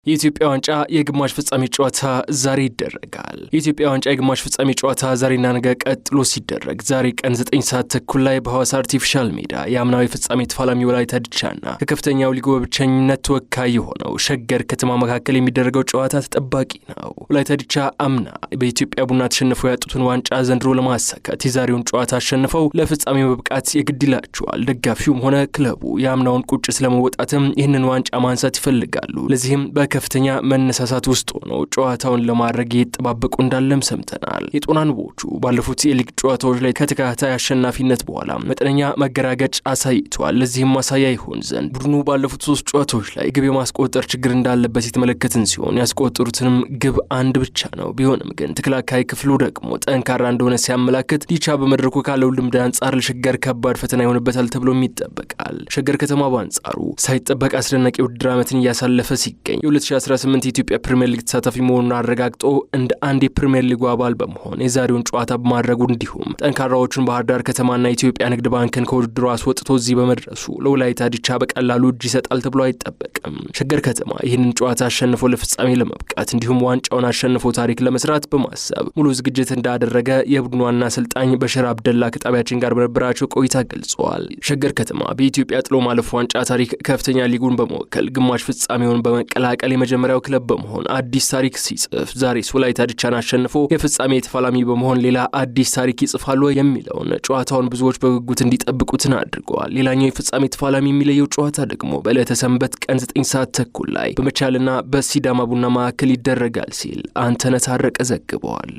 የኢትዮጵያ ዋንጫ የግማሽ ፍጻሜ ጨዋታ ዛሬ ይደረጋል። የኢትዮጵያ ዋንጫ የግማሽ ፍጻሜ ጨዋታ ዛሬና ነገ ቀጥሎ ሲደረግ ዛሬ ቀን 9 ሰዓት ተኩል ላይ በሐዋሳ አርቲፊሻል ሜዳ የአምናው ፍጻሜ ተፋላሚ ወላይታ ዲቻና ከከፍተኛው ሊጉ በብቸኝነት ተወካይ የሆነው ሸገር ከተማ መካከል የሚደረገው ጨዋታ ተጠባቂ ነው። ወላይታ ዲቻ አምና በኢትዮጵያ ቡና ተሸንፈው ያጡትን ዋንጫ ዘንድሮ ለማሳካት የዛሬውን ጨዋታ አሸንፈው ለፍጻሜ መብቃት የግድ ይላቸዋል። ደጋፊውም ሆነ ክለቡ የአምናውን ቁጭት ለመወጣትም ይህንን ዋንጫ ማንሳት ይፈልጋሉ። ለዚህም ከፍተኛ መነሳሳት ውስጥ ሆነው ጨዋታውን ለማድረግ እየተጠባበቁ እንዳለም ሰምተናል። የጦና ንቦቹ ባለፉት የሊግ ጨዋታዎች ላይ ከተከታታይ አሸናፊነት በኋላ መጠነኛ መገራገጭ አሳይቷል። ለዚህም ማሳያ ይሆን ዘንድ ቡድኑ ባለፉት 3 ጨዋታዎች ላይ ግብ የማስቆጠር ችግር እንዳለበት የተመለከትን ሲሆን ያስቆጠሩትንም ግብ አንድ ብቻ ነው። ቢሆንም ግን ተከላካይ ክፍሉ ደግሞ ጠንካራ እንደሆነ ሲያመላክት ዲቻ በመድረኩ ካለው ልምድ አንጻር ለሸገር ከባድ ፈተና ይሆንበታል ተብሎም ይጠበቃል። ሸገር ከተማ በአንጻሩ ሳይጠበቅ አስደናቂ ውድድር ዓመትን እያሳለፈ ሲገኝ 2018 የኢትዮጵያ ፕሪሚየር ሊግ ተሳታፊ መሆኑን አረጋግጦ እንደ አንድ የፕሪሚየር ሊግ አባል በመሆን የዛሬውን ጨዋታ በማድረጉ እንዲሁም ጠንካራዎቹን ባህር ዳር ከተማና ኢትዮጵያ ንግድ ባንክን ከውድድሩ አስወጥቶ እዚህ በመድረሱ ለወላይታ ዲቻ በቀላሉ እጅ ይሰጣል ተብሎ አይጠበቅም። ሸገር ከተማ ይህንን ጨዋታ አሸንፎ ለፍጻሜ ለመብቃት እንዲሁም ዋንጫውን አሸንፎ ታሪክ ለመስራት በማሰብ ሙሉ ዝግጅት እንዳደረገ የቡድኑ ዋና አሰልጣኝ በሽር አብደላ ከጣቢያችን ጋር በነበራቸው ቆይታ ገልጸዋል። ሸገር ከተማ በኢትዮጵያ ጥሎ ማለፍ ዋንጫ ታሪክ ከፍተኛ ሊጉን በመወከል ግማሽ ፍጻሜውን በመቀላቀል የመጀመሪያው ክለብ በመሆን አዲስ ታሪክ ሲጽፍ ዛሬ ወላይታ ዲቻን አሸንፎ የፍጻሜ ተፋላሚ በመሆን ሌላ አዲስ ታሪክ ይጽፋሉ የሚለውን ጨዋታውን ብዙዎች በጉጉት እንዲጠብቁትን አድርገዋል። ሌላኛው የፍጻሜ ተፋላሚ የሚለየው ጨዋታ ደግሞ በዕለተ ሰንበት ቀን 9 ሰዓት ተኩል ላይ በመቻልና በሲዳማ ቡና መካከል ይደረጋል ሲል አንተነህ ታረቀ ዘግቧል።